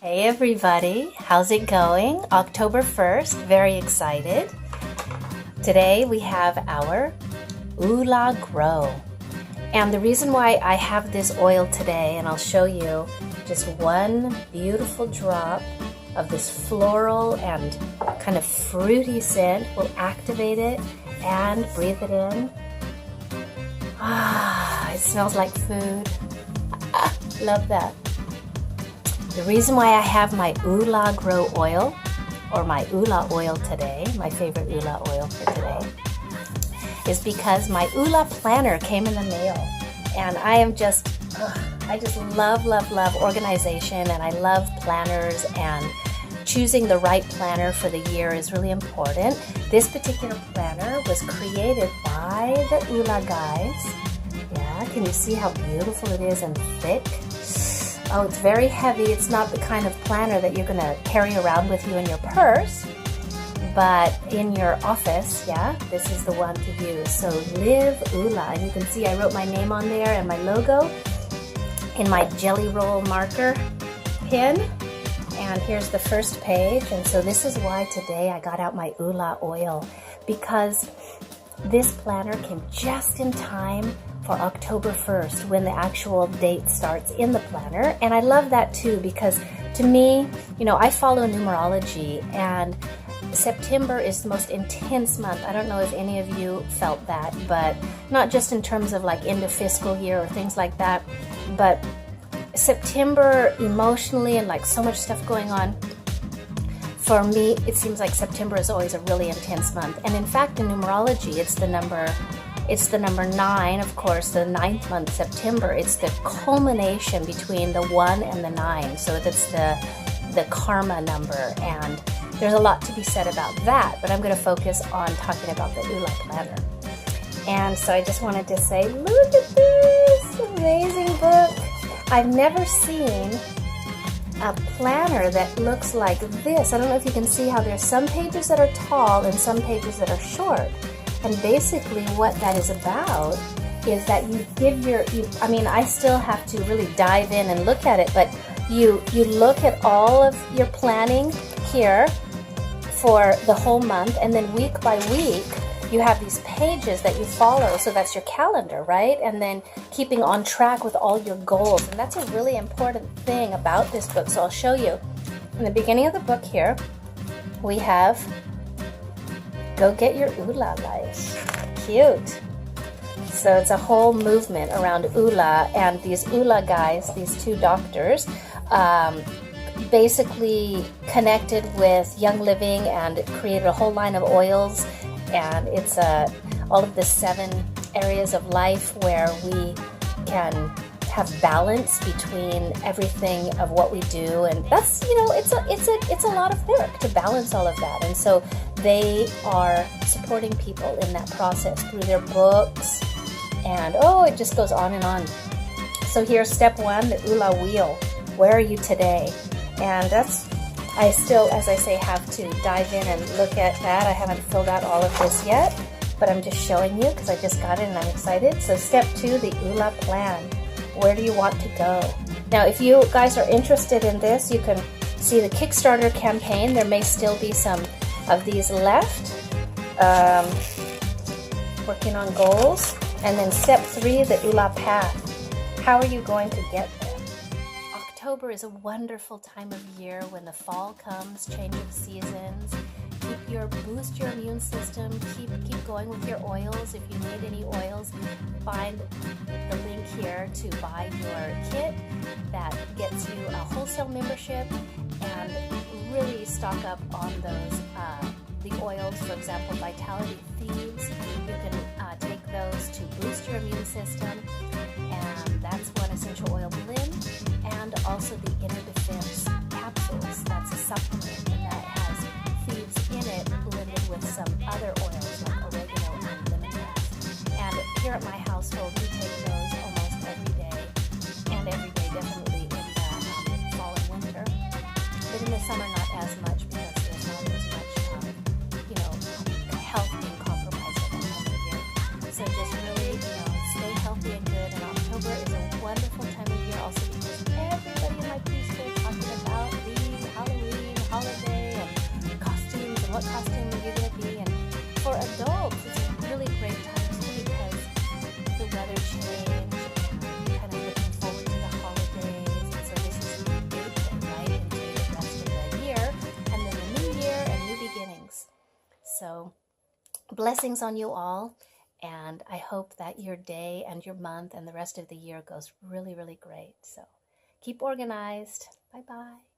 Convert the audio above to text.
Hey everybody, how's it going? October 1st, very excited. Today we have our Oola Grow. And the reason why I have this oil today, and I'll show you just one beautiful drop of this floral and kind of fruity scent, will activate it and breathe it in. It smells like food. Love that. The reason why I have my Oola Grow oil, or my Oola oil today, my favorite Oola oil for today, is because my Oola Planner came in the mail. And I am just, I just love organization, and I love planners, and choosing the right planner for the year is really important. This particular planner was created by the Oola guys. Yeah, can you see how beautiful it is and thick? Oh, it's very heavy. It's not the kind of planner that you're going to carry around with you in your purse, but in your office, yeah, this is the one to use. So Live Oola, and you can see I wrote my name on there and my logo in my Jelly Roll marker pen. And here's the first page. And so this is why today I got out my Oola oil, because this planner came just in time for October 1st, when the actual date starts in the planner. And I love that too, because to me, you know, I follow numerology, and September is the most intense month. I don't know if any of you felt that, but not just in terms of like end of fiscal year or things like that, but September emotionally, and like so much stuff going on. For me, it seems like September is always a really intense month. And in fact, in numerology, it's the number 9, of course, the 9th month, September. It's the culmination between the 1 and the 9. So that's the karma number. And there's a lot to be said about that, but I'm going to focus on talking about the Oola Planner. And so I just wanted to say, look at this amazing book. I've never seen a planner that looks like this. I don't know if you can see how there's some pages that are tall and some pages that are short. And basically what that is about is that you give I mean, I still have to really dive in and look at it, but you look at all of your planning here for the whole month, and then week by week, you have these pages that you follow, so that's your calendar, right? And then keeping on track with all your goals. And that's a really important thing about this book. So I'll show you. In the beginning of the book here, we have Go Get Your Oola, guys. Cute. So it's a whole movement around Oola, and these Oola guys, these two doctors, basically connected with Young Living and created a whole line of oils. And it's all of the 7 areas of life where we can have balance between everything of what we do, and that's, you know, it's a lot of work to balance all of that. And so they are supporting people in that process through their books, and it just goes on and on. So here's step 1, the Oola wheel. Where are you today? And that's, I still, as I say, have to dive in and look at that. I haven't filled out all of this yet, but I'm just showing you because I just got it and I'm excited. So step 2, the Oola plan. Where do you want to go? Now, if you guys are interested in this, you can see the Kickstarter campaign. There may still be some of these left. Working on goals. And then step 3, the Oola path. How are you going to get there? October is a wonderful time of year when the fall comes, change of seasons. Boost your immune system. Keep going with your oils. If you need any oils, find the link here to buy your kit that gets you a wholesale membership, and really stock up on those the oils. For example, Vitality Thieves. You can take those to boost your immune system, and that's one essential oil blend, and also the Inner Defense capsules. That's a supplement, and that has thieves in it blended with some other oils like oregano and lemongrass. And here at my household, we take those almost every day, and every day definitely in the fall and winter. But in the summer, not as much, because there's not as much, health being compromised at that time of year. So just really, stay healthy and good. And October is a wonderful time of year also, because everybody in my preschool is talking about the what costume are you going to be? And for adults, it's a really great time too because the weather change and kind of looking forward to the holidays. And so this is a gateway, right, into the rest of the year and then the new year and new beginnings. So blessings on you all. And I hope that your day and your month and the rest of the year goes really, really great. So keep organized. Bye-bye.